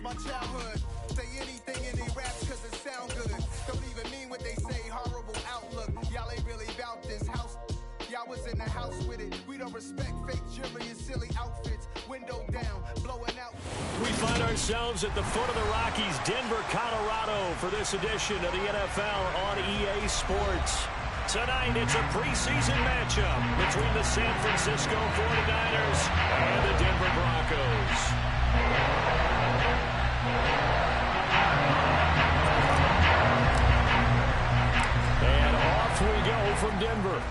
my childhood. Say anything in they raps cause it sound good. Don't even mean what they say, horrible outlook. Y'all ain't really about this house. Y'all was in the house with it. We don't respect fake jewelry and silly outfits. Window down, blowing out. We find ourselves at the foot of the Rockies, Denver, Colorado, for this edition of the NFL on EA Sports. Tonight, it's a preseason matchup between the San Francisco 49ers and the Denver Broncos. And off we go from Denver.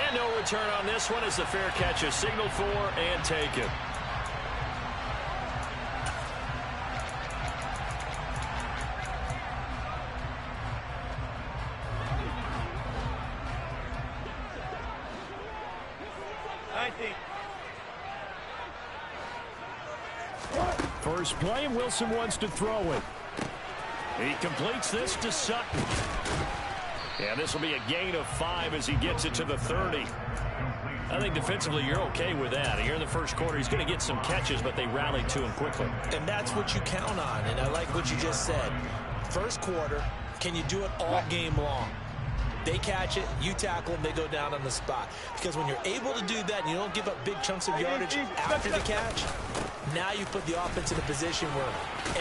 And no return on this one as the fair catch is signaled for and taken. First play, Wilson wants to throw it. He completes this to Sutton. And this will be a gain of 5 as he gets it to the 30. I think defensively you're okay with that. Here in the first quarter, he's going to get some catches, but they rallied to him quickly. And that's what you count on, and I like what you just said. First quarter, can you do it all game long? They catch it, you tackle them, they go down on the spot. Because when you're able to do that and you don't give up big chunks of yardage after the catch, now you put the offense in a position where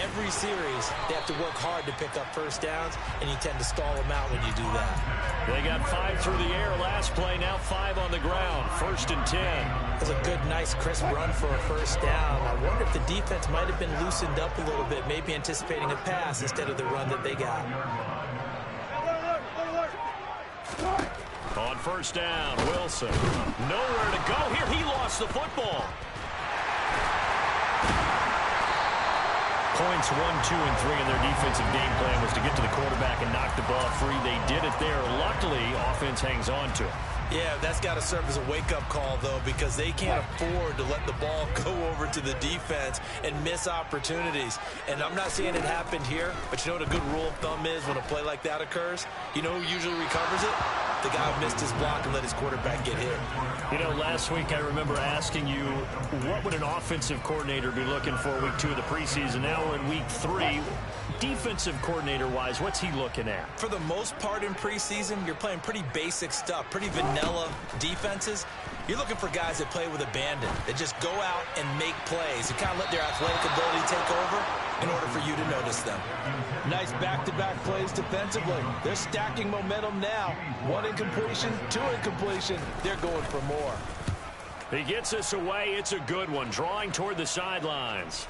every series they have to work hard to pick up first downs, and you tend to stall them out when you do that. They got 5 through the air last play, now 5 on the ground, 1st and 10. That's a good, nice, crisp run for a first down. I wonder if the defense might have been loosened up a little bit, maybe anticipating a pass instead of the run that they got. On first down, Wilson. Nowhere to go here. He lost the football. Points 1, 2, and 3 in their defensive game plan was to get to the quarterback and knock the ball free. They did it there. Luckily, offense hangs on to it. Yeah, that's got to serve as a wake-up call, though, because they can't afford to let the ball go over to the defense and miss opportunities. And I'm not saying it happened here, but you know what a good rule of thumb is when a play like that occurs? You know who usually recovers it? The guy who missed his block and let his quarterback get hit. You know, last week I remember asking you, what would an offensive coordinator be looking for week 2 of the preseason? Now we're in week 3. Defensive coordinator-wise, what's he looking at? For the most part in preseason, you're playing pretty basic stuff, pretty vanilla defenses. You're looking for guys that play with abandon, that just go out and make plays and kind of let their athletic ability take over in order for you to notice them. Nice back-to-back plays defensively. They're stacking momentum now. 1 incompletion, 2 incompletion. They're going for more. He gets us away. It's a good one, drawing toward the sidelines.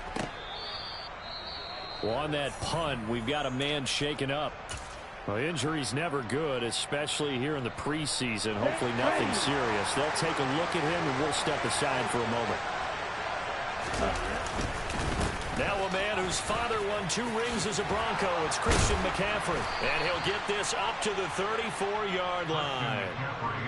Well, on that punt, we've got a man shaken up. Well, injury's never good, especially here in the preseason. Hopefully nothing serious. They'll take a look at him, and we'll step aside for a moment. Now a man whose father won 2 rings as a Bronco. It's Christian McCaffrey. And he'll get this up to the 34-yard line.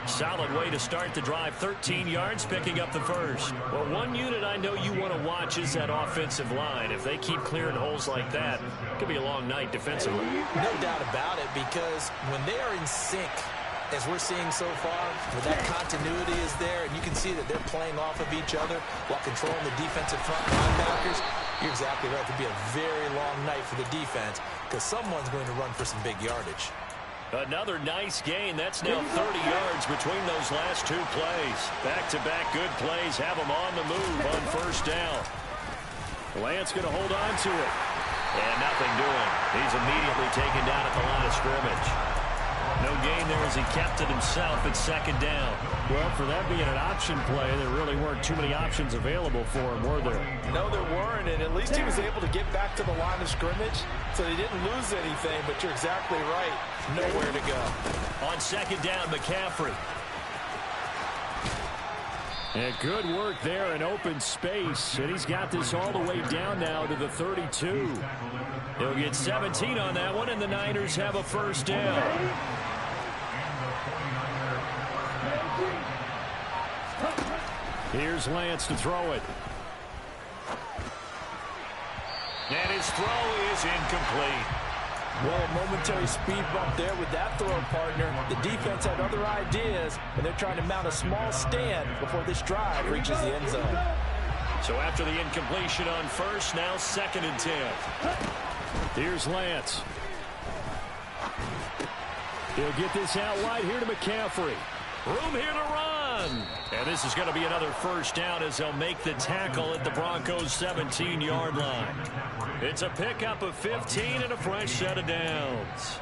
Solid way to start the drive. 13 yards, picking up the first. Well, one unit I know you want to watch is that offensive line. If they keep clearing holes like that, it could be a long night defensively. No doubt about it, because when they are in sync, as we're seeing so far, where that continuity is there, and you can see that they're playing off of each other while controlling the defensive front linebackers, you're exactly right. It could be a very long night for the defense because someone's going to run for some big yardage. Another nice gain. That's now 30 yards between those last 2 plays. Back-to-back good plays have them on the move on first down. Lance going to hold on to it. And nothing doing. He's immediately taken down at the line of scrimmage. No gain there as he kept it himself at 2nd down. Well, for that being an option play, there really weren't too many options available for him, were there? No, there weren't, and at least he was able to get back to the line of scrimmage, so they didn't lose anything, but you're exactly right. Nowhere to go. On 2nd down, McCaffrey. And good work there in open space, and he's got this all the way down now to the 32. He'll get 17 on that one, and the Niners have a first down. Here's Lance to throw it. And his throw is incomplete. Well, a momentary speed bump there with that throw partner. The defense had other ideas, and they're trying to mount a small stand before this drive reaches the end zone. So after the incompletion on first, now 2nd and 10. Here's Lance. He'll get this out wide here to McCaffrey. Room here to run. And this is going to be another first down as they'll make the tackle at the Broncos' 17-yard line. It's a pickup of 15 and a fresh set of downs.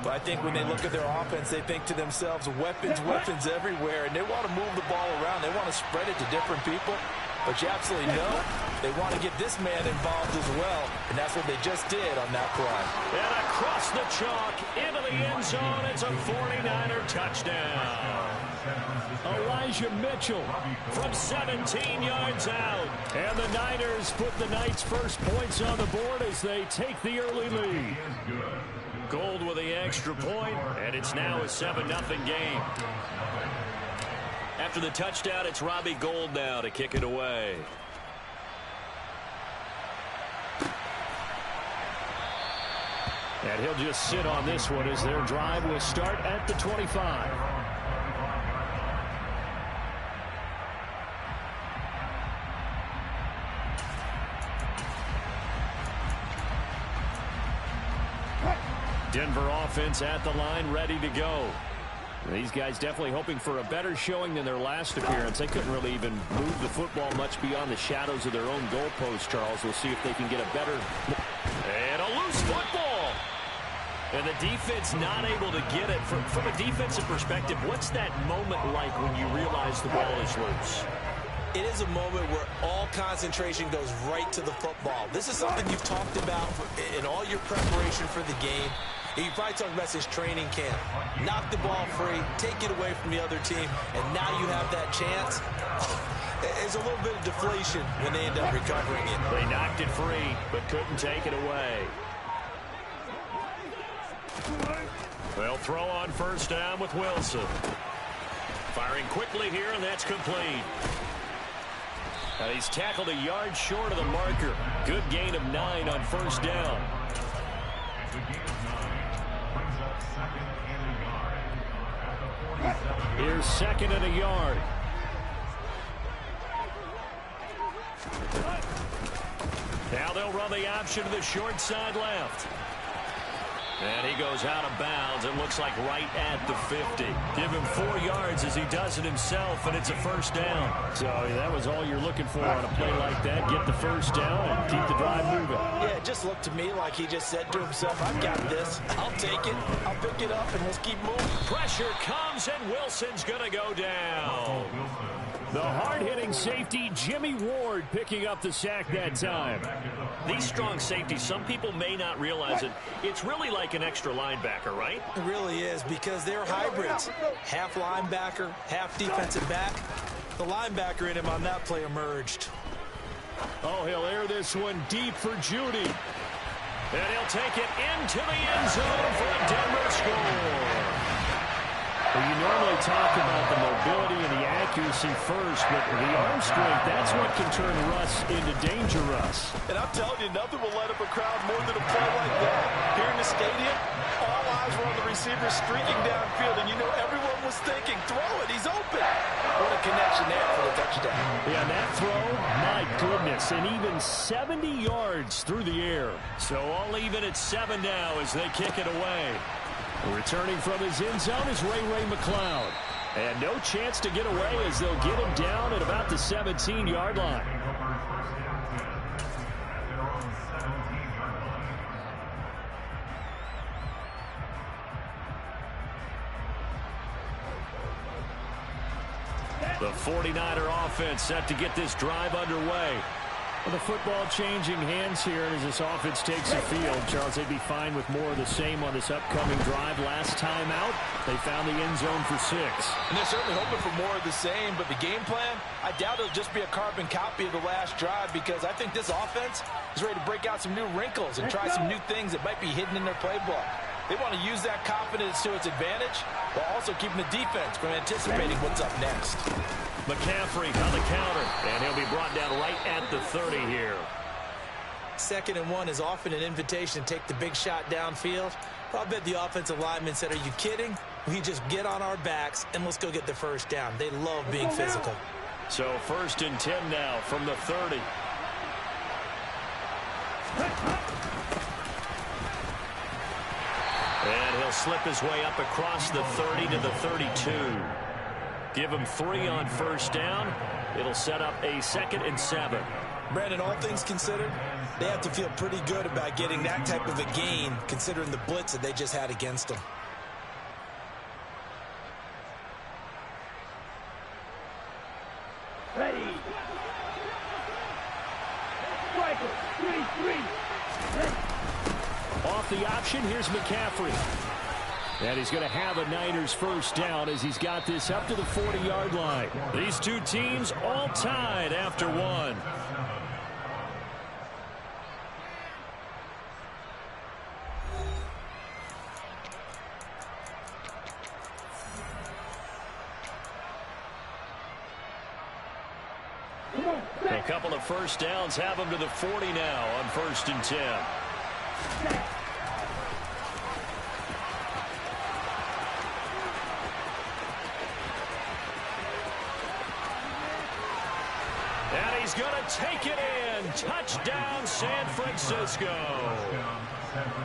But I think when they look at their offense, they think to themselves, weapons, weapons everywhere. And they want to move the ball around. They want to spread it to different people. But you absolutely know they want to get this man involved as well. And that's what they just did on that play. And across the chalk into the end zone. It's a 49er touchdown. Elijah Mitchell from 17 yards out. And the Niners put the Knights' first points on the board as they take the early lead. Gold with the extra point, and it's now a 7-0 game. After the touchdown, it's Robbie Gould now to kick it away. And he'll just sit on this one as their drive will start at the 25. Denver offense at the line, ready to go. These guys definitely hoping for a better showing than their last appearance. They couldn't really even move the football much beyond the shadows of their own goalpost, Charles. We'll see if they can get a better... And a loose football! And the defense not able to get it. From a defensive perspective, what's that moment like when you realize the ball is loose? It is a moment where all concentration goes right to the football. This is something you've talked about in all your preparation for the game. You probably talked about this training camp. Knock the ball free, take it away from the other team, and now you have that chance. There's a little bit of deflation when they end up recovering it. They knocked it free, but couldn't take it away. They'll throw on first down with Wilson. Firing quickly here, and that's complete. And he's tackled a yard short of the marker. Good gain of 9 on first down. Here's 2nd and a yard. Now they'll run the option to the short side left. And he goes out of bounds. It looks like right at the 50. Give him 4 yards as he does it himself, and it's a first down. So that was all you're looking for on a play like that. Get the first down and keep the drive moving. Yeah, it just looked to me like he just said to himself, I've got this. I'll take it. I'll pick it up, and let's keep moving. Pressure comes, and Wilson's going to go down. The hard-hitting safety, Jimmy Ward, picking up the sack that time. These strong safeties, some people may not realize it. It's really like an extra linebacker, right? It really is, because they're hybrids. Half linebacker, half defensive back. The linebacker in him on that play emerged. Oh, he'll air this one deep for Judy. And he'll take it into the end zone for a Denver score. Well, you normally talk about the mobility and the accuracy first, but the arm strength, that's what can turn Russ into danger Russ. And I'm telling you, nothing will light up a crowd more than a play like that. Here in the stadium, all eyes were on the receiver streaking downfield, and you know everyone was thinking, throw it, he's open. What a connection there for the touchdown. Yeah, that throw, my goodness, and even 70 yards through the air. So all even at 7 now as they kick it away. Returning from his end zone is Ray McLeod. And no chance to get away as they'll get him down at about the 17-yard line. The 49er offense set to get this drive underway. Well, the football changing hands here as this offense takes the field. Charles, they'd be fine with more of the same on this upcoming drive. Last time out, they found the end zone for 6. And they're certainly hoping for more of the same, but the game plan, I doubt it'll just be a carbon copy of the last drive, because I think this offense is ready to break out some new wrinkles and try some new things that might be hidden in their playbook. They want to use that confidence to its advantage while also keeping the defense from anticipating what's up next. McCaffrey on the counter, and he'll be brought down right at the 30 here. 2nd and 1 is often an invitation to take the big shot downfield. But I bet the offensive lineman said, are you kidding? We just get on our backs and let's go get the first down. They love being physical. So 1st and 10 now from the 30. And he'll slip his way up across the 30 to the 32. Give him 3 on 1st down. It'll set up a 2nd and 7. Brandon, all things considered, they have to feel pretty good about getting that type of a gain, considering the blitz that they just had against them. Ready. Striker, 3-3. Off the option, here's McCaffrey. And he's going to have a Niners 1st down as he's got this up to the 40-yard line. These two teams all tied after 1. A couple of 1st downs have them to the 40 now on 1st and 10. And he's going to take it in. Touchdown, San Francisco.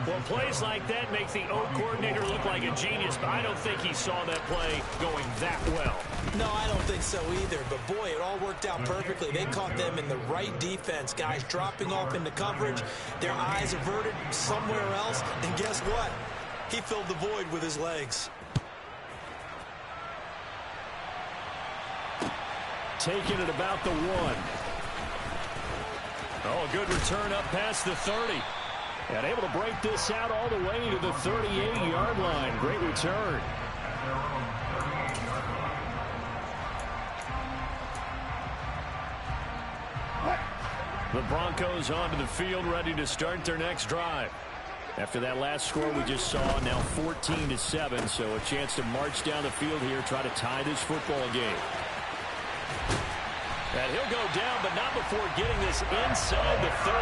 Well, plays like that make the O coordinator look like a genius, but I don't think he saw that play going that well. No, I don't think so either. But, boy, it all worked out perfectly. They caught them in the right defense. Guys dropping off into coverage, their eyes averted somewhere else. And guess what? He filled the void with his legs. Taking it about the 1. Oh, a good return up past the 30. And able to break this out all the way to the 38-yard line. Great return. The Broncos onto the field, ready to start their next drive. After that last score we just saw, now 14-7, so a chance to march down the field here, try to tie this football game. And he'll go down, but not before getting this inside the 30.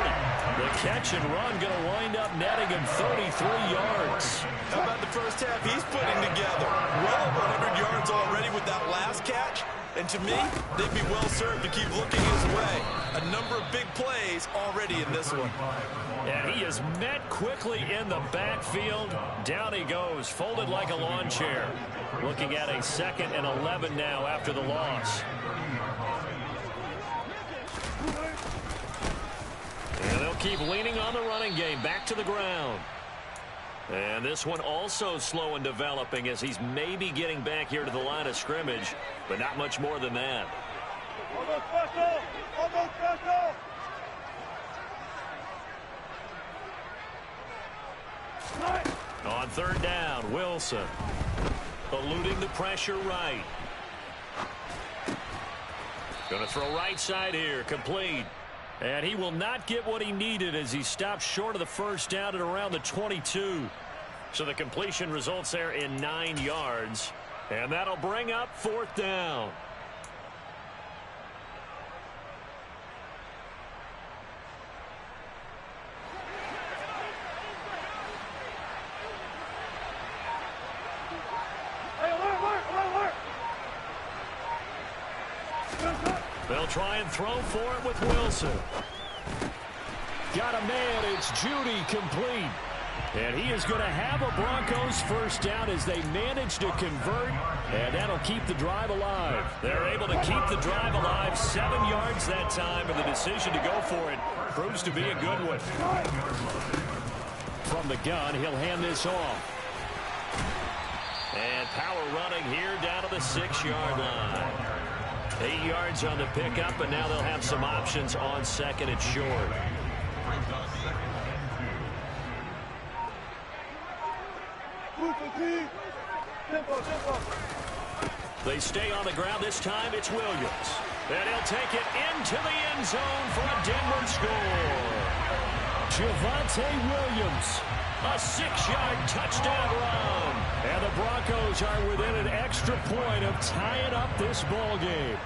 The catch and run going to wind up netting him 33 yards. How about the first half he's putting together? Well over 100 yards already with that last catch. And to me, they'd be well served to keep looking his way. A number of big plays already in this one. And he is met quickly in the backfield. Down he goes, folded like a lawn chair. Looking at a 2nd and 11 now after the loss. And they'll keep leaning on the running game, back to the ground. And this one also slow in developing as he's maybe getting back here to the line of scrimmage, but not much more than that. On 3rd down, Wilson eluding the pressure right. Going to throw right side here, complete. And he will not get what he needed as he stops short of the 1st down at around the 22. So the completion results there in 9 yards. And that'll bring up 4th down. They'll try and throw for it with Wilson. Got a man. It's Judy, complete. And he is going to have a Broncos 1st down as they manage to convert. And that'll keep the drive alive. They're able to keep the drive alive. 7 yards that time. And the decision to go for it proves to be a good one. From the gun, he'll hand this off. And power running here down to the 6-yard line. 8 yards on the pickup, and now they'll have some options on 2nd and short. They stay on the ground. This time it's Williams. And he'll take it into the end zone for a Denver score. Javonte Williams, a 6-yard touchdown run. And the Broncos are within an extra point of tying up this ball game.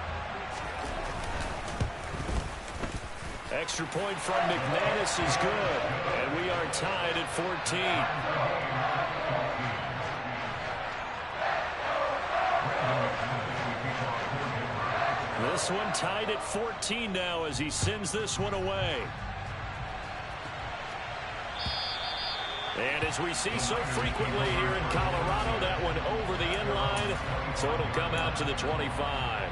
Extra point from McManus is good. And we are tied at 14. this one. Tied at 14 now as he sends this one away. And as we see so frequently here in Colorado, that one over the end line, so it'll come out to the 25.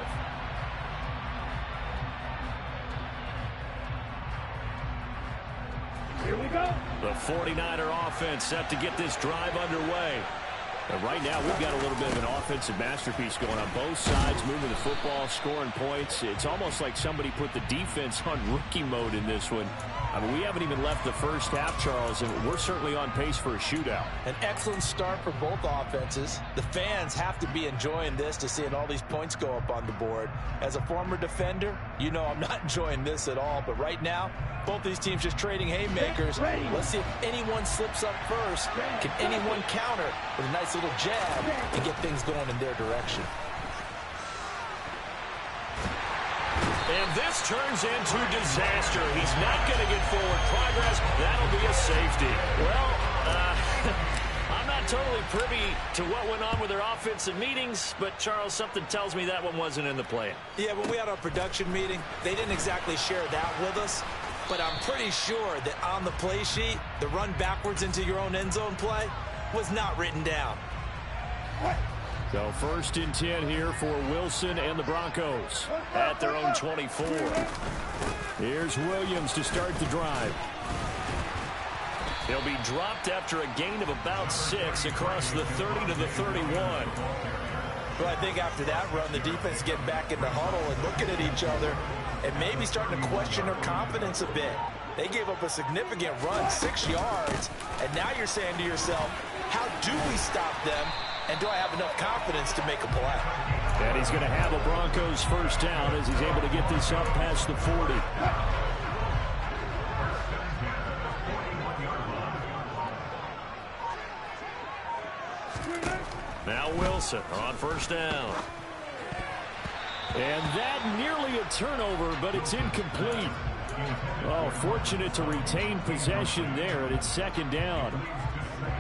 Here we go. The 49er offense set to get this drive underway. And right now, we've got a little bit of an offensive masterpiece going on both sides, moving the football, scoring points. It's almost like somebody put the defense on rookie mode in this one. I mean, we haven't even left the first half, Charles, and we're certainly on pace for a shootout. An excellent start for both offenses. The fans have to be enjoying this to seeing all these points go up on the board. As a former defender, you know I'm not enjoying this at all. But right now, both these teams just trading haymakers. Let's see if anyone slips up first. Can anyone counter with a nice little jab and get things going in their direction? And this turns into disaster. He's not going to get forward progress. That'll be a safety. Well, I'm not totally privy to what went on with their offensive meetings, but, Charles, something tells me that one wasn't in the plan. Yeah, when we had our production meeting, they didn't exactly share that with us. But I'm pretty sure that on the play sheet, the run backwards into your own end zone play was not written down. So 1st and 10 here for Wilson and the Broncos at their own 24. Here's Williams to start the drive. He'll be dropped after a gain of about 6 across the 30 to the 31. Well, I think after that run, the defense get back in the huddle and looking at each other and maybe starting to question their confidence a bit. They gave up a significant run, 6 yards, and now you're saying to yourself, how do we stop them, and do I have enough confidence to make a play? And he's going to have a Broncos first down as he's able to get this up past the 40. Now Wilson on first down. And that nearly a turnover, but it's incomplete. Oh, fortunate to retain possession there, and it's 2nd down.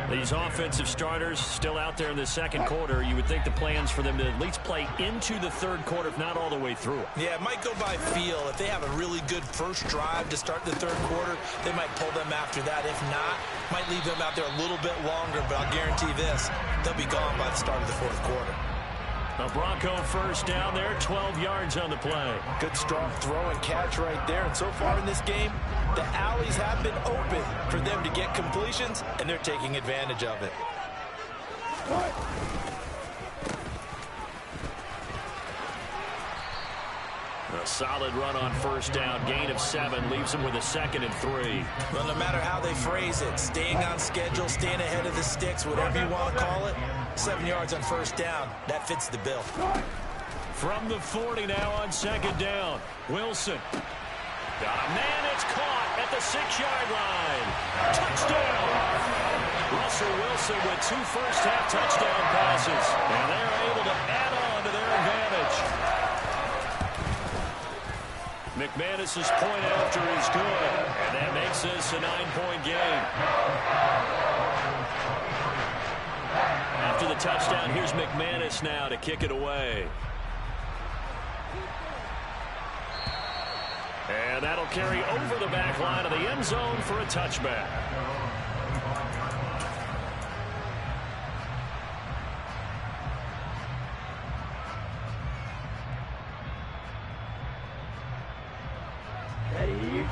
These offensive starters still out there in the 2nd quarter. You would think the plans for them to at least play into the 3rd quarter, if not all the way through it. Yeah, it might go by feel. If they have a really good first drive to start the 3rd quarter, they might pull them after that. If not, might leave them out there a little bit longer, but I'll guarantee this, they'll be gone by the start of the 4th quarter. A Bronco first down there, 12 yards on the play. Good strong throw and catch right there. And so far in this game, the alleys have been open for them to get completions, and they're taking advantage of it. A solid run on first down. Gain of 7 leaves them with a 2nd and 3. Well, no matter how they phrase it, staying on schedule, staying ahead of the sticks, whatever you want to call it, 7 yards on first down, that fits the bill. From the 40 now on 2nd down. Wilson. Got a man, it's caught at the 6-yard line. Touchdown! Russell Wilson with 2 first-half touchdown passes. And they're able to add on to their advantage. McManus's point after is good. And that makes this a 9-point game. After the touchdown, here's McManus now to kick it away. And that'll carry over the back line of the end zone for a touchback.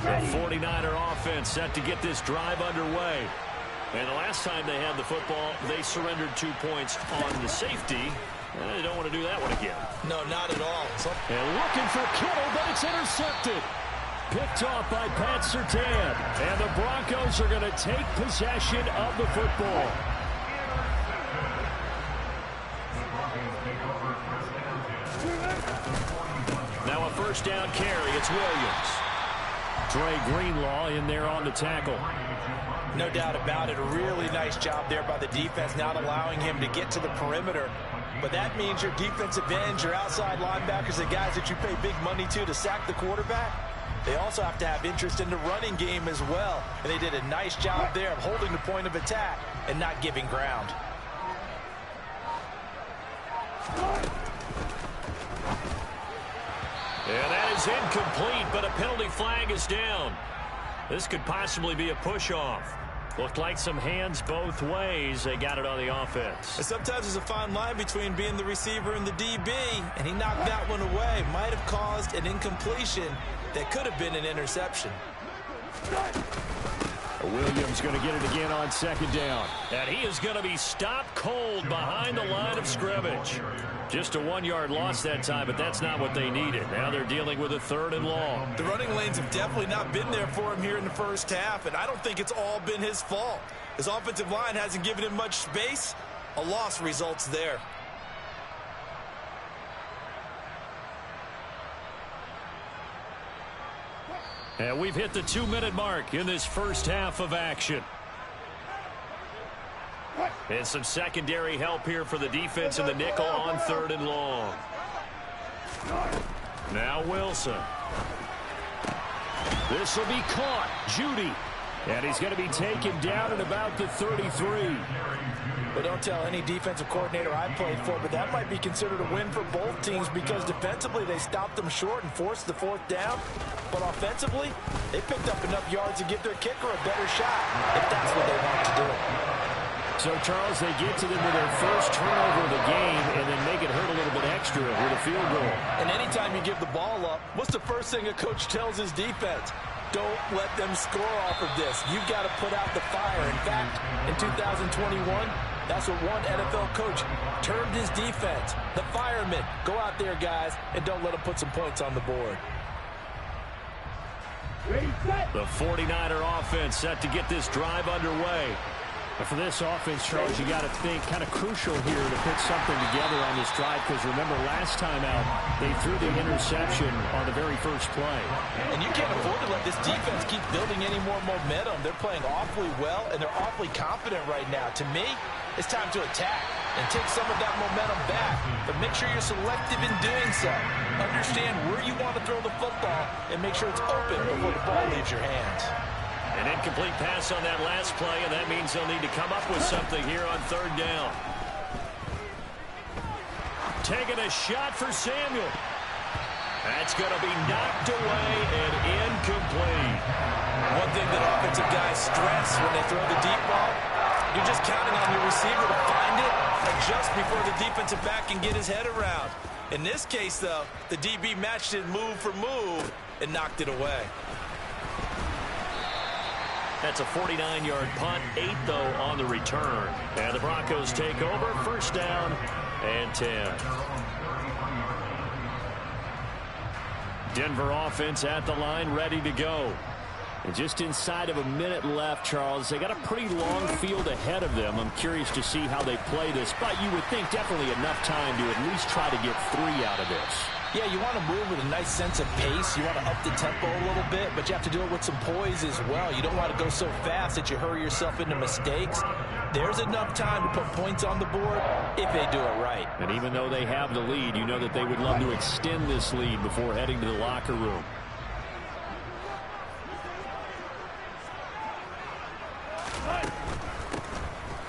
The 49er offense set to get this drive underway. And the last time they had the football, they surrendered 2 points on the safety. And they don't want to do that one again. No, not at all. And looking for Kittle, but it's intercepted. Picked off by Pat Surtain. And the Broncos are going to take possession of the football. Now a first down carry. It's Williams. Dre Greenlaw in there on the tackle. No doubt about it. A really nice job there by the defense, not allowing him to get to the perimeter. But that means your defensive ends, your outside linebackers, the guys that you pay big money to sack the quarterback, they also have to have interest in the running game as well. And they did a nice job there of holding the point of attack and not giving ground. And that is incomplete, but a penalty flag is down. This could possibly be a push-off. Looked like some hands both ways. They got it on the offense. And sometimes there's a fine line between being the receiver and the DB, and he knocked that one away. Might have caused an incompletion that could have been an interception. Williams going to get it again on second down. And he is going to be stopped cold behind the line of scrimmage. Just a 1-yard loss that time, but that's not what they needed. Now they're dealing with a 3rd and long. The running lanes have definitely not been there for him here in the first half, and I don't think it's all been his fault. His offensive line hasn't given him much space. A loss results there. And we've hit the 2-minute mark in this first half of action. And some secondary help here for the defense in the nickel on 3rd and long. Now Wilson. This will be caught. Judy. And he's going to be taken down at about the 33. But don't tell any defensive coordinator I played for, but that might be considered a win for both teams because defensively they stopped them short and forced the 4th down. But offensively, they picked up enough yards to give their kicker a better shot if that's what they want to do. So, Charles, they get to them with their first turnover of the game and then make it hurt a little bit extra with a field goal. And anytime you give the ball up, what's the first thing a coach tells his defense? Don't let them score off of this. You've got to put out the fire. In fact, in 2021, that's what one NFL coach termed his defense. The firemen. Go out there, guys, and don't let them put some points on the board. The 49er offense set to get this drive underway. And for this offense, Charles, you got to think kind of crucial here to put something together on this drive because remember last time out they threw the interception on the very first play. And you can't afford to let this defense keep building any more momentum. They're playing awfully well and they're awfully confident right now. To me, it's time to attack and take some of that momentum back. But make sure you're selective in doing so. Understand where you want to throw the football and make sure it's open before the ball leaves your hands. An incomplete pass on that last play, and that means they'll need to come up with something here on 3rd down. Taking a shot for Samuel. That's going to be knocked away and incomplete. One thing that offensive guys stress when they throw the deep ball, you're just counting on your receiver to find it just before the defensive back can get his head around. In this case, though, the DB matched it move for move and knocked it away. That's a 49-yard punt, 8, though, on the return. And the Broncos take over, 1st down and 10. Denver offense at the line, ready to go. And just inside of a minute left, Charles, they got a pretty long field ahead of them. I'm curious to see how they play this, but you would think definitely enough time to at least try to get 3 out of this. Yeah, you want to move with a nice sense of pace. You want to up the tempo a little bit, but you have to do it with some poise as well. You don't want to go so fast that you hurry yourself into mistakes. There's enough time to put points on the board if they do it right. And even though they have the lead, you know that they would love to extend this lead before heading to the locker room.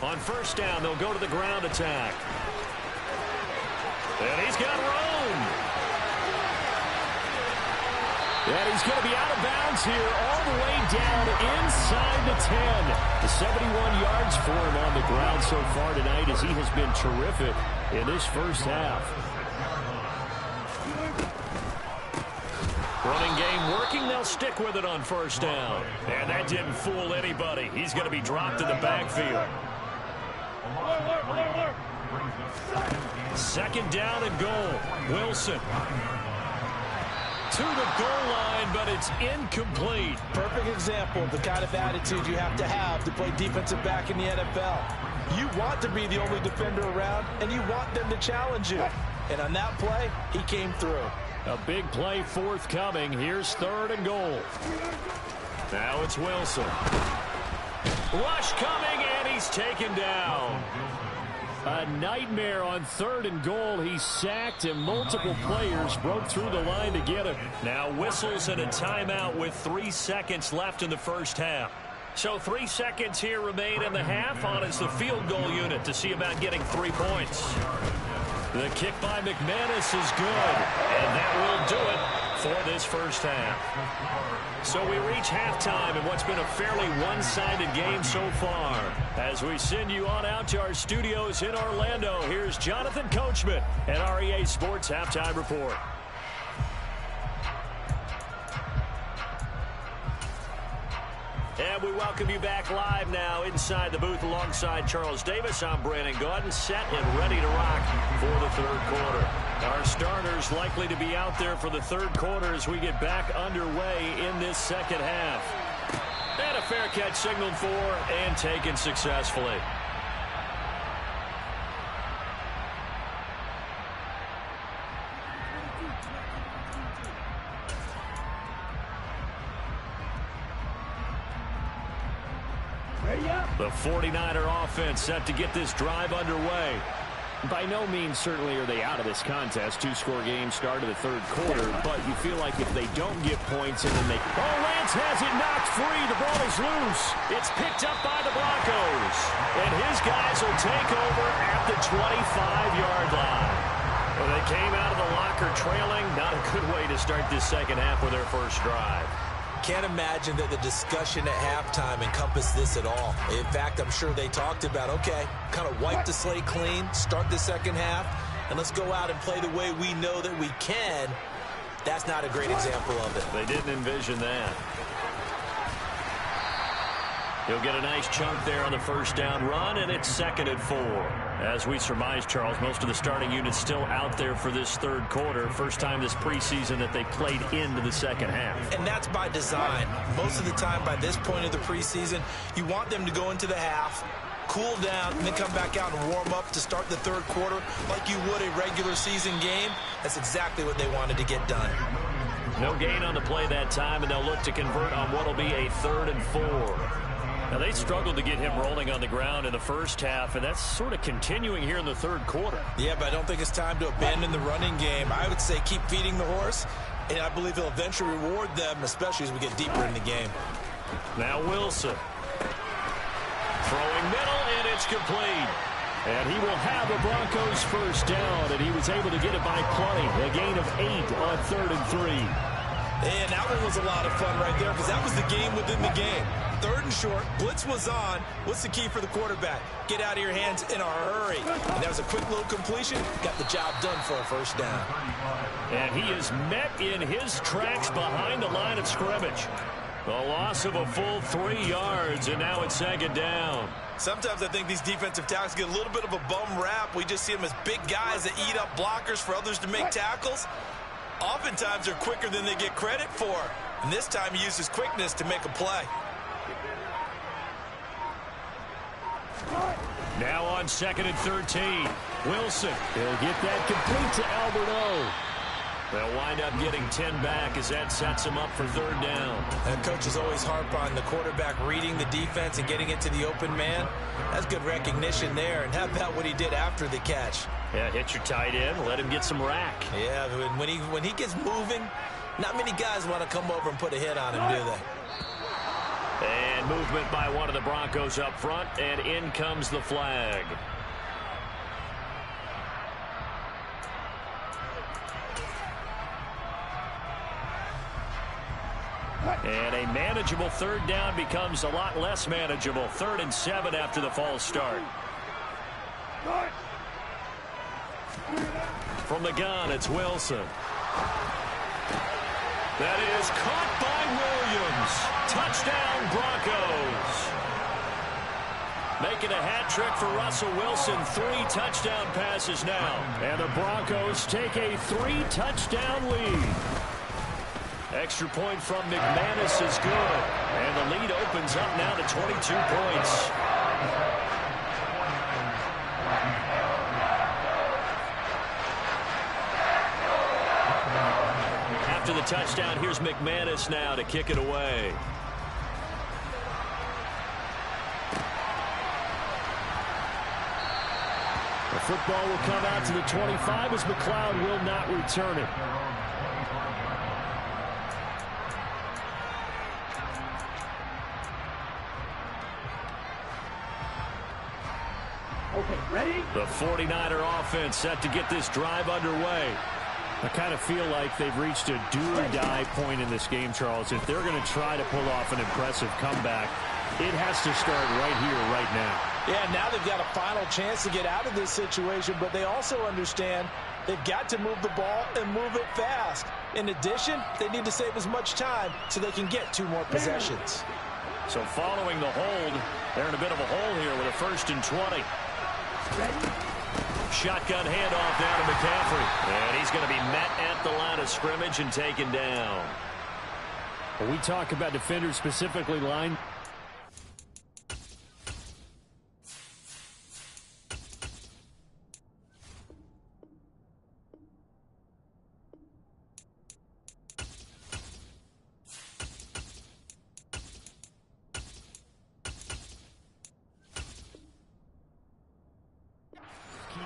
On 1st down, they'll go to the ground attack. And he's got room. And he's going to be out of bounds here all the way down inside the 10. The 71 yards for him on the ground so far tonight as he has been terrific in this first half. Running game working. They'll stick with it on 1st down. And that didn't fool anybody. He's going to be dropped in the backfield. 2nd down and goal. Wilson. To the goal line, but it's incomplete. Perfect example of the kind of attitude you have to play defensive back in the NFL. You want to be the only defender around, and you want them to challenge you. And on that play, he came through. A big play forthcoming. Here's 3rd and goal. Now it's Wilson. Rush coming, and he's taken down. A nightmare on 3rd and goal. He's sacked, and multiple players broke through the line to get him. Now whistles and a timeout with 3 seconds left in the first half. So 3 seconds here remain in the half on as the field goal unit to see about getting 3 points. The kick by McManus is good, and that will do it. for this first half. So we reach halftime in what's been a fairly one-sided game so far. As we send you on out to our studios in Orlando, here's Jonathan Coachman at REA Sports Halftime Report. And we welcome you back live now inside the booth alongside Charles Davis. I'm Brandon Gaudin, set and ready to rock for the third quarter. Our starters likely to be out there for the third quarter as we get back underway in this second half. And a fair catch signaled for and taken successfully. The 49er offense set to get this drive underway. By no means certainly are they out of this contest. Two-score game start of the third quarter, but you feel like if they don't get points and then they... Oh, Lance has it knocked free. The ball is loose. It's picked up by the Broncos. And his guys will take over at the 25-yard line. Well, they came out of the locker trailing. Not a good way to start this second half with their first drive. Can't imagine that the discussion at halftime encompassed this at all. In fact, I'm sure they talked about, okay, kind of wipe the slate clean, start the second half, and let's go out and play the way we know that we can. That's not a great example of it. They didn't envision that. He'll get a nice chunk there on the first down run, and it's 2nd and 4. As we surmise, Charles, most of the starting unit's still out there for this third quarter. First time this preseason that they played into the second half. And that's by design. Most of the time by this point of the preseason, you want them to go into the half, cool down, and then come back out and warm up to start the third quarter like you would a regular season game. That's exactly what they wanted to get done. No gain on the play that time, and they'll look to convert on what will be a 3rd and 4. Now, they struggled to get him rolling on the ground in the first half, and that's sort of continuing here in the third quarter. Yeah, but I don't think it's time to abandon the running game. I would say keep feeding the horse, and I believe he'll eventually reward them, especially as we get deeper in the game. Now Wilson. Throwing middle, and it's complete. And he will have the Broncos first down, and he was able to get it by plenty. A gain of 8 on 3rd and 3. And that one was a lot of fun right there because that was the game within the game. 3rd and short, blitz was on. What's the key for the quarterback? Get out of your hands in a hurry. And that was a quick little completion. Got the job done for a first down. And he is met in his tracks behind the line of scrimmage. The loss of a full 3 yards, and now it's 2nd down. Sometimes I think these defensive tackles get a little bit of a bum rap. We just see them as big guys that eat up blockers for others to make tackles. Oftentimes they're quicker than they get credit for. And this time he used his quickness to make a play. Now on 2nd and 13. Wilson, he'll get that complete to Alberto. They'll wind up getting 10 back as that sets him up for 3rd down. And coaches always harp on the quarterback reading the defense and getting it to the open man. That's good recognition there. And how about what he did after the catch? Yeah, hit your tight end, let him get some rack. Yeah, when he gets moving, not many guys want to come over and put a hit on him, do they? And movement by one of the Broncos up front, and in comes the flag. And a manageable 3rd down becomes a lot less manageable. 3rd and 7 after the false start. From the gun, it's Wilson. That is caught by Williams. Touchdown, Broncos. Making a hat trick for Russell Wilson. 3 touchdown passes now. And the Broncos take a 3-touchdown lead. Extra point from McManus is good. And the lead opens up now to 22 points. After the touchdown, here's McManus now to kick it away. The football will come out to the 25 as McLeod will not return it. Okay, ready? The 49er offense set to get this drive underway. I kind of feel like they've reached a do-or-die point in this game, Charles. If they're going to try to pull off an impressive comeback, it has to start right here, right now. Yeah, now they've got a final chance to get out of this situation, but they also understand they've got to move the ball and move it fast. In addition, they need to save as much time so they can get 2 more possessions. So following the hold, they're in a bit of a hole here with a 1st and 20. Shotgun handoff down to McCaffrey. And he's going to be met at the line of scrimmage and taken down. When we talk about defenders, specifically line.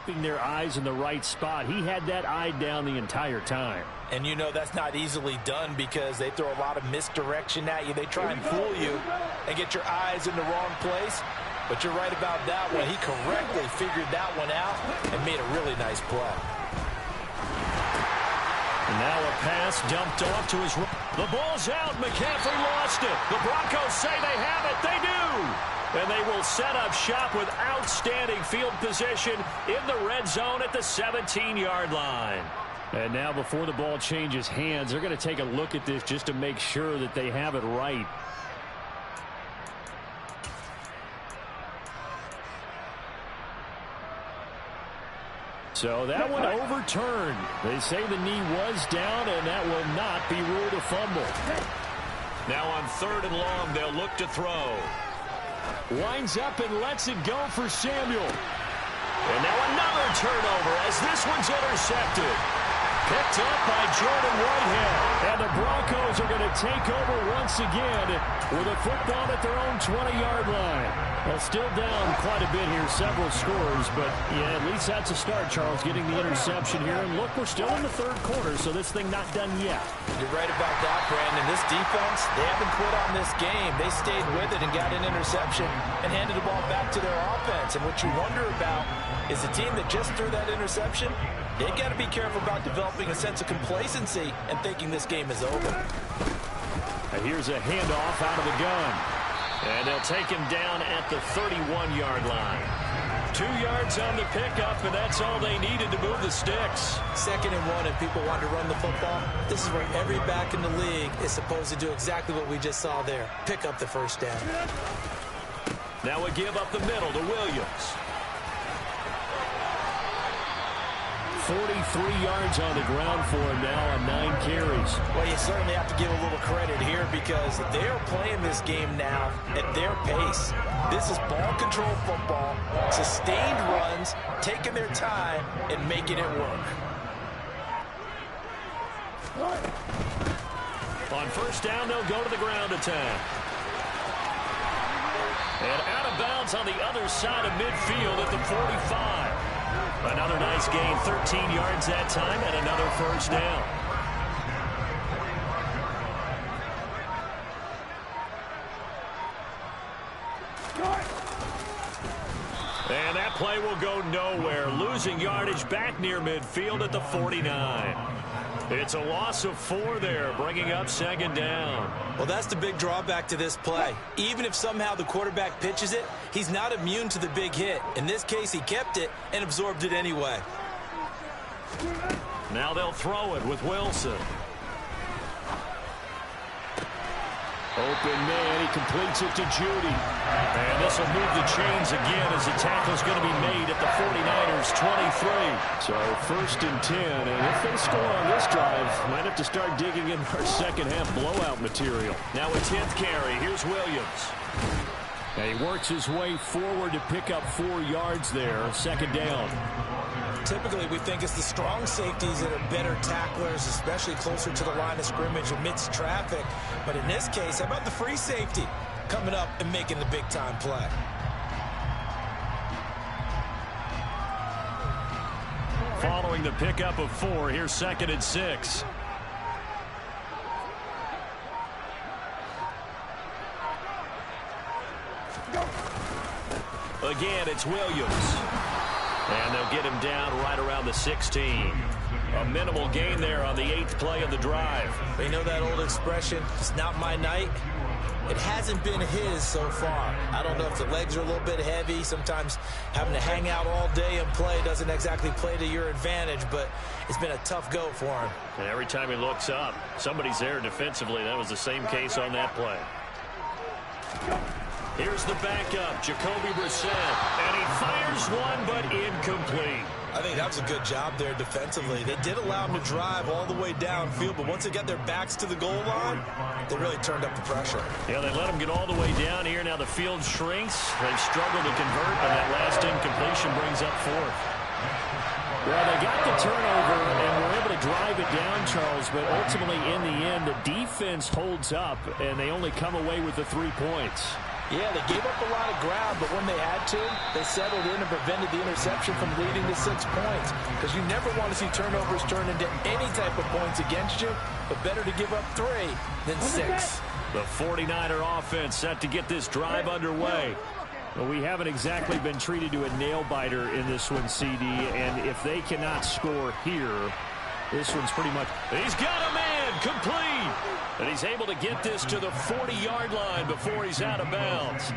Keeping their eyes in the right spot. He had that eye down the entire time. And you know that's not easily done because they throw a lot of misdirection at you. They try and fool you and get your eyes in the wrong place. But you're right about that one. He correctly figured that one out and made a really nice play. And now a pass dumped off to his... The ball's out. McCaffrey lost it. The Broncos say they have it. They do. And they will set up shop with outstanding field position in the red zone at the 17-yard line. And now before the ball changes hands, they're going to take a look at this just to make sure that they have it right. So that one overturned. They say the knee was down, and that will not be ruled a fumble. Now on 3rd and long, they'll look to throw. Winds up and lets it go for Samuel. And now another turnover as this one's intercepted. Picked up by Jordan Whitehead. And the Broncos are going to take over once again with a football at their own 20-yard line. Well, still down quite a bit here, several scores, but yeah, at least that's a start, Charles, getting the interception here. And look, we're still in the 3rd quarter, so this thing not done yet. You're right about that, Brandon. This defense, they haven't quit on this game. They stayed with it and got an interception and handed the ball back to their offense. And what you wonder about is the team that just threw that interception, they've got to be careful about developing a sense of complacency and thinking this game is over. And here's a handoff out of the gun. And they'll take him down at the 31-yard line. 2 yards on the pickup, and that's all they needed to move the sticks. 2nd and 1, and people want to run the football. This is where every back in the league is supposed to do exactly what we just saw there. Pick up the 1st down. Now we give up the middle to Williams. 43 yards on the ground for him now on 9 carries. Well, you certainly have to give a little credit here because they're playing this game now at their pace. This is ball control football, sustained runs, taking their time and making it work. On 1st down, they'll go to the ground attack. And out of bounds on the other side of midfield at the 45. Another nice gain, 13 yards that time, and another 1st down. And that play will go nowhere, losing yardage back near midfield at the 49. It's a loss of 4 there, bringing up 2nd down. Well, that's the big drawback to this play. Even if somehow the quarterback pitches it, he's not immune to the big hit. In this case, he kept it and absorbed it anyway. Now they'll throw it with Wilson. Open man, he completes it to Judy. And this will move the chains again as the tackle's going to be made at the 49ers' 23. So 1st and 10, and if they score on this drive, might have to start digging in our 2nd half blowout material. Now a 10th carry, here's Williams. And he works his way forward to pick up 4 yards there, 2nd down. Typically, we think it's the strong safeties that are better tacklers, especially closer to the line of scrimmage amidst traffic. But in this case, how about the free safety coming up and making the big-time play? Following the pickup of 4, here's 2nd and 6. Again, it's Williams. And they'll get him down right around the 16. A minimal gain there on the 8th play of the drive. You know that old expression, it's not my night? It hasn't been his so far. I don't know if the legs are a little bit heavy. Sometimes having to hang out all day and play doesn't exactly play to your advantage, but it's been a tough go for him. And every time he looks up, somebody's there defensively. That was the same case on that play. Here's the backup, Jacoby Brissett, and he fires one, but incomplete. I think that was a good job there defensively. They did allow him to drive all the way downfield, but once they got their backs to the goal line, they really turned up the pressure. Yeah, they let him get all the way down here. Now the field shrinks. They've struggled to convert, and that last incompletion brings up 4th. Well, they got the turnover and were able to drive it down, Charles, but ultimately in the end, the defense holds up, and they only come away with the 3 points. Yeah, they gave up a lot of ground, but when they had to, they settled in and prevented the interception from leading to 6 points. Because you never want to see turnovers turn into any type of points against you, but better to give up 3 than 6. The 49er offense set to get this drive underway. Well, we haven't exactly been treated to a nail-biter in this one, CD, and if they cannot score here, this one's pretty much... He's got a man, complete! And he's able to get this to the 40-yard line before he's out of bounds.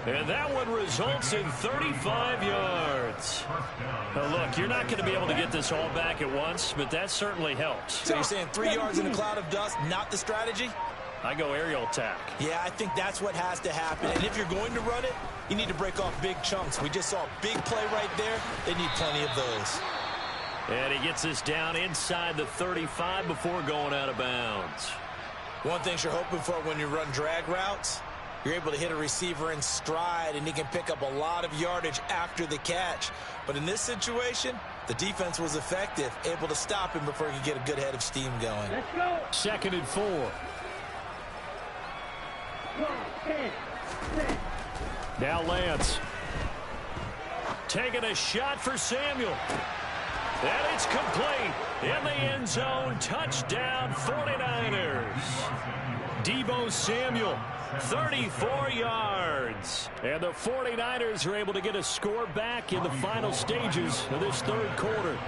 And that one results in 35 yards. Now, look, you're not going to be able to get this all back at once, but that certainly helps. So you're saying 3 yards in a cloud of dust, not the strategy? I go aerial attack. Yeah, I think that's what has to happen. And if you're going to run it, you need to break off big chunks. We just saw a big play right there. They need plenty of those. And he gets this down inside the 35 before going out of bounds. One thing you're hoping for when you run drag routes, you're able to hit a receiver in stride, and he can pick up a lot of yardage after the catch. But in this situation, the defense was effective, able to stop him before he could get a good head of steam going. Let's go. 2nd and 4. Now Lance. Taking a shot for Samuel. And it's complete. In the end zone, touchdown 49ers. Deebo Samuel, 34 yards. And the 49ers are able to get a score back in the final stages of this 3rd quarter.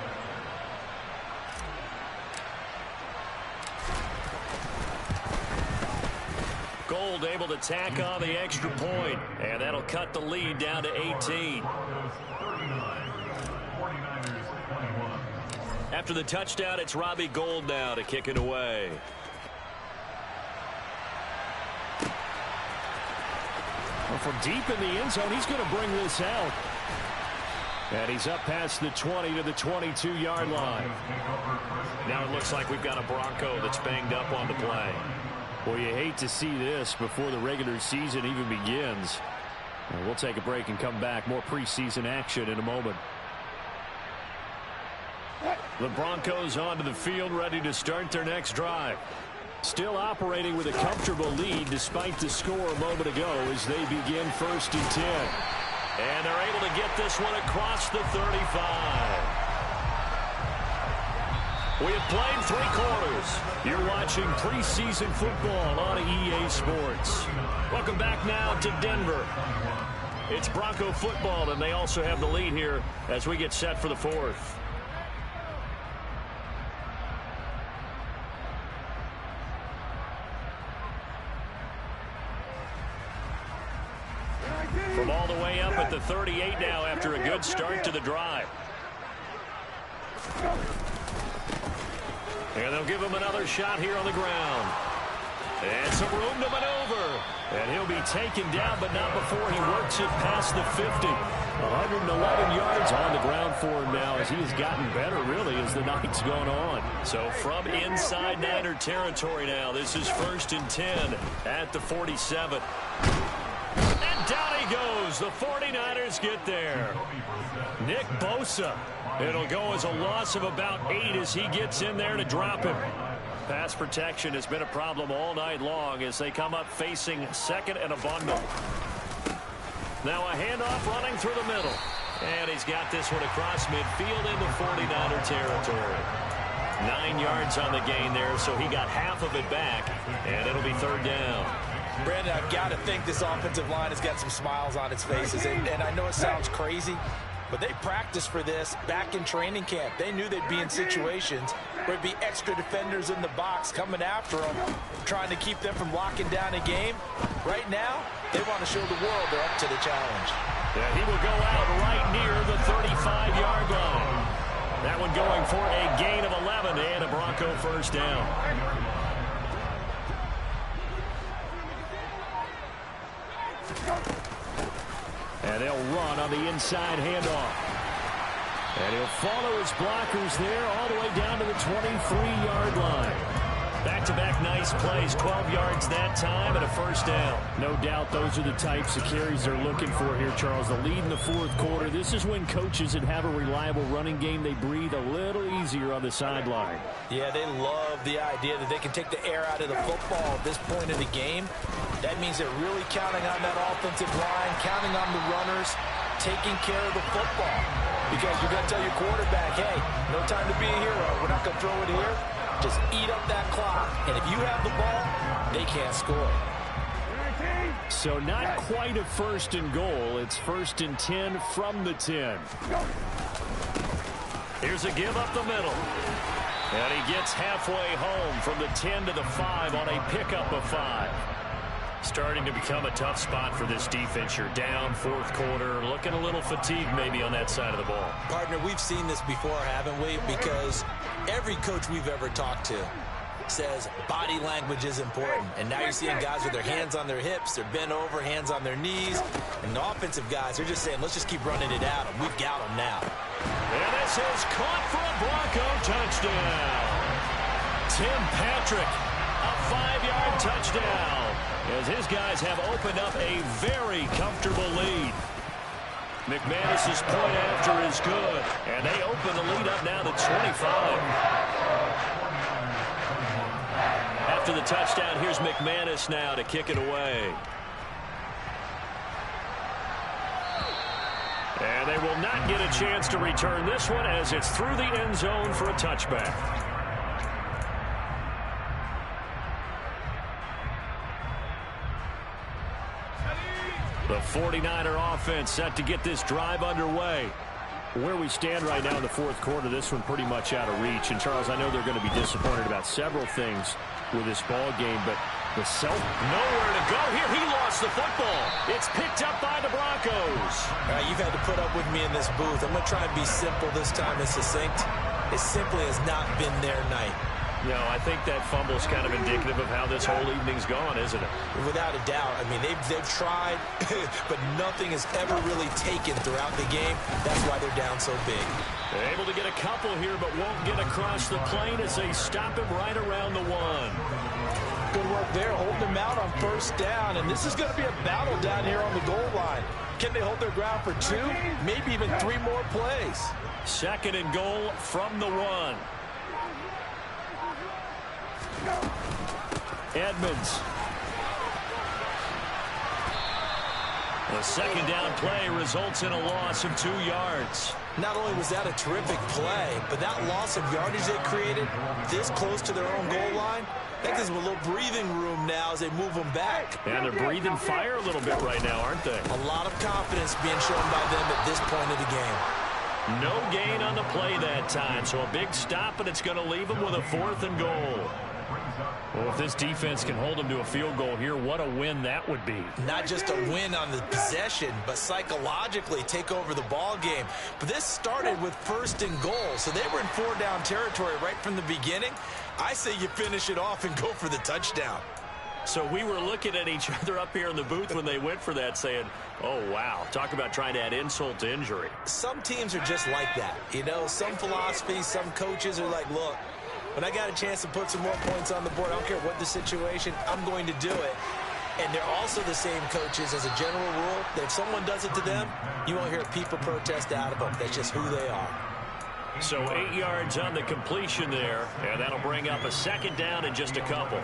Gold able to tack on the extra point, and that'll cut the lead down to 18. After the touchdown, it's Robbie Gould now to kick it away. Well, from deep in the end zone, he's going to bring this out. And he's up past the 20 to the 22-yard line. Now it looks like we've got a Bronco that's banged up on the play. Well, you hate to see this before the regular season even begins. We'll take a break and come back. More preseason action in a moment. The Broncos onto the field, ready to start their next drive. Still operating with a comfortable lead despite the score a moment ago as they begin 1st and 10. And they're able to get this one across the 35. We have played 3 quarters. You're watching preseason football on EA Sports. Welcome back now to Denver. It's Bronco football, and they also have the lead here as we get set for the 4th. From all the way up at the 38 now after a good start to the drive. And they'll give him another shot here on the ground. And some room to maneuver. And he'll be taken down, but not before he works it past the 50. 111 yards on the ground for him now as he has gotten better, really, as the night's gone on. So from inside Niner territory now, this is 1st and 10 at the 47. And down he goes. The 49ers get there. Nick Bosa. It'll go as a loss of about 8 as he gets in there to drop him. Pass protection has been a problem all night long as they come up facing 2nd and a bundle. Now a handoff running through the middle. And he's got this one across midfield into 49er territory. 9 yards on the gain there, so he got half of it back, and it'll be 3rd down. Brandon, I've got to think this offensive line has got some smiles on its faces. And I know it sounds crazy, But they practiced for this back in training camp. They knew they'd be in situations where there'd be extra defenders in the box coming after them, trying to keep them from locking down a game. Right now, they want to show the world they're up to the challenge. Yeah, he will go out right near the 35-yard line. That one going for a gain of 11 and a Bronco first down. And they'll run on the inside handoff. And he'll follow his blockers there all the way down to the 23-yard line. Back-to-back nice plays, 12 yards that time and a first down. No doubt those are the types of carries they're looking for here, Charles. The lead in the fourth quarter. This is when coaches that have a reliable running game, they breathe a little easier on the sideline. Yeah, they love the idea that they can take the air out of the football at this point in the game. That means they're really counting on that offensive line, counting on the runners, taking care of the football. Because you're going to tell your quarterback, hey, no time to be a hero. We're not going to throw it here. Just eat up that clock. And if you have the ball, they can't score. So not quite a first and goal. It's first and 10 from the 10. Here's a give up the middle. And he gets halfway home from the 10 to the 5 on a pickup of 5. Starting to become a tough spot for this defense. You're down fourth quarter, looking a little fatigued maybe on that side of the ball. Partner, we've seen this before, haven't we? Because every coach we've ever talked to says body language is important. And now you're seeing guys with their hands on their hips, they're bent over, hands on their knees. And the offensive guys are just saying, let's just keep running it at them. We've got them now. And this is caught for a Bronco touchdown. Tim Patrick, a 5-yard touchdown, as his guys have opened up a very comfortable lead. McManus's point after is good, and they open the lead up now to 25. After the touchdown, here's McManus now to kick it away. And they will not get a chance to return this one as it's through the end zone for a touchback. The 49er offense set to get this drive underway. Where we stand right now in the fourth quarter, this one pretty much out of reach. And, Charles, I know they're going to be disappointed about several things with this ball game, but the nowhere to go here. He lost the football. It's picked up by the Broncos. All right, you've had to put up with me in this booth. I'm going to try and be simple this time and succinct. It simply has not been their night. No, I think that fumble is kind of indicative of how this whole evening's gone, isn't it? Without a doubt. I mean, they've tried, but nothing has ever really taken throughout the game. That's why they're down so big. They're able to get a couple here, but won't get across the plane as they stop him right around the 1. Good work there, holding them out on first down. And this is going to be a battle down here on the goal line. Can they hold their ground for 2, maybe even 3 more plays? Second and goal from the 1. Edmonds. The second down play results in a loss of 2 yards. Not only was that a terrific play, but that loss of yardage they created this close to their own goal line, that gives them a little breathing room now as they move them back. And they're breathing fire a little bit right now, aren't they? A lot of confidence being shown by them at this point of the game. No gain on the play that time, so a big stop, and it's going to leave them with a 4th and goal. Well, if this defense can hold them to a field goal here, what a win that would be. Not just a win on the possession, but psychologically take over the ball game. But this started with 1st and goal, so they were in 4-down territory right from the beginning. I say you finish it off and go for the touchdown. So we were looking at each other up here in the booth when they went for that saying, oh, wow, talk about trying to add insult to injury. Some teams are just like that. You know, some philosophies, some coaches are like, look, when I got a chance to put some more points on the board, I don't care what the situation, I'm going to do it. And they're also the same coaches as a general rule that if someone does it to them, you won't hear people protest out of them. That's just who they are. So 8 yards on the completion there, and that'll bring up a second down in just a couple.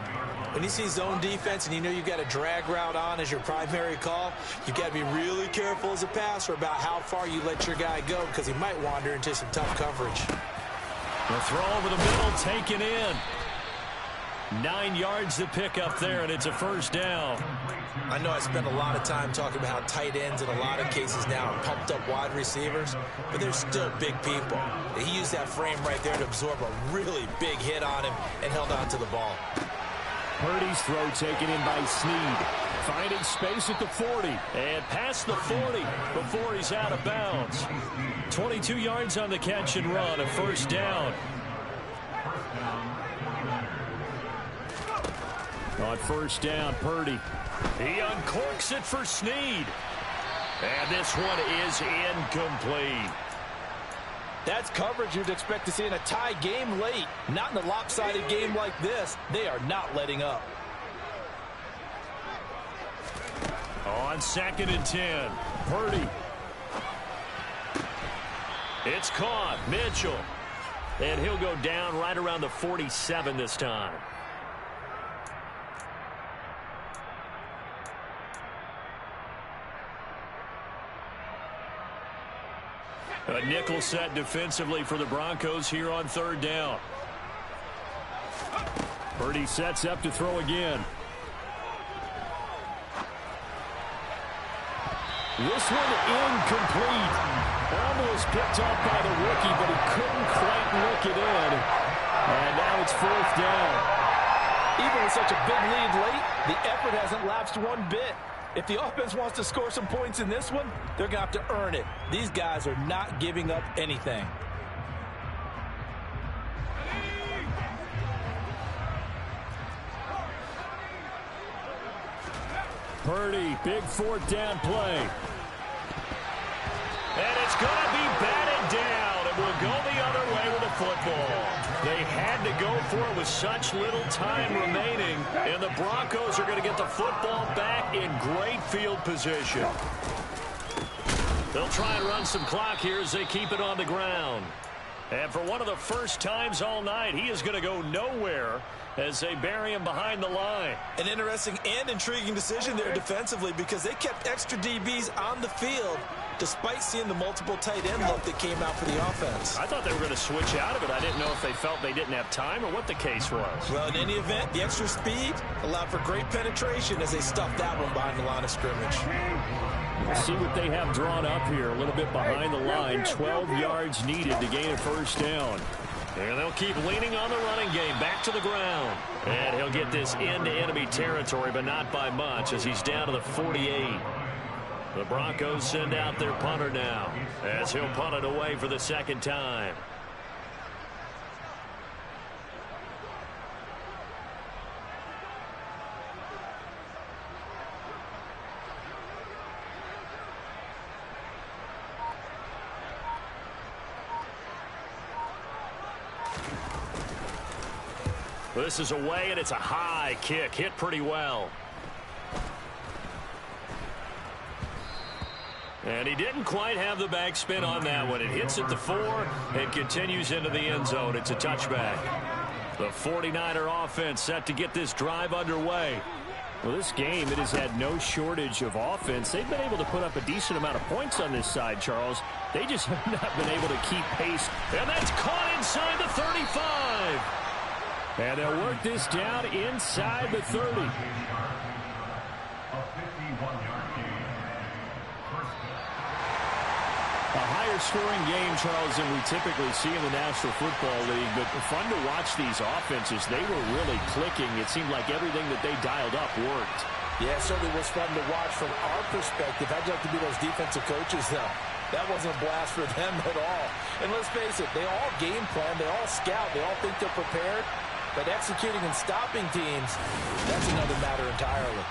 When you see zone defense and you know you've got a drag route on as your primary call, you've got to be really careful as a passer about how far you let your guy go because he might wander into some tough coverage. The throw over the middle, taken in. 9 yards to pick up there, and it's a first down. I know I spend a lot of time talking about how tight ends in a lot of cases now are pumped up wide receivers, but they're still big people. He used that frame right there to absorb a really big hit on him and held on to the ball. Purdy's throw taken in by Snead. Finding space at the 40. And past the 40 before he's out of bounds. 22 yards on the catch and run, a first down. On first down, Purdy. He uncorks it for Snead. And this one is incomplete. That's coverage you'd expect to see in a tie game late. Not in a lopsided game like this. They are not letting up. On 2nd and 10, Purdy. It's caught. Mitchell. And he'll go down right around the 47 this time. A nickel set defensively for the Broncos here on 3rd down. Purdy sets up to throw again. This one incomplete. Almost picked up by the rookie, but he couldn't quite look it in. And now it's 4th down. Even with such a big lead late, the effort hasn't lapsed one bit. If the offense wants to score some points in this one, they're going to have to earn it. These guys are not giving up anything. Purdy, big 4th down play. And it's going to be batted down. It will go the other way with the football. They had to go for it with such little time remaining, and the Broncos are going to get the football back in great field position. They'll try and run some clock here as they keep it on the ground. And for one of the first times all night, he is going to go nowhere as they bury him behind the line. An interesting and intriguing decision there defensively because they kept extra DBs on the field despite seeing the multiple tight end look that came out for the offense. I thought they were going to switch out of it. I didn't know if they felt they didn't have time or what the case was. Well, in any event, the extra speed allowed for great penetration as they stuffed that one behind the line of scrimmage. We'll see what they have drawn up here. A little bit behind the line. 12 yards needed to gain a first down. And they'll keep leaning on the running game. Back to the ground. And he'll get this into enemy territory, but not by much as he's down to the 48. The Broncos send out their punter now as he'll punt it away for the 2nd time. This is away, and it's a high kick. Hit pretty well. And he didn't quite have the backspin on that one. It hits at the 4 and continues into the end zone. It's a touchback. The 49er offense set to get this drive underway. Well, this game, it has had no shortage of offense. They've been able to put up a decent amount of points on this side, Charles. They just have not been able to keep pace. And that's caught inside the 35. And they'll work this down inside the 30. A higher scoring game, Charles, than we typically see in the National Football League, but fun to watch these offenses. They were really clicking. It seemed like everything that they dialed up worked. Yeah, it certainly was fun to watch from our perspective. I'd like to be those defensive coaches, though. That wasn't a blast for them at all. And let's face it, they all game plan, they all scout, they all think they're prepared. But executing and stopping teams, that's another matter entirely.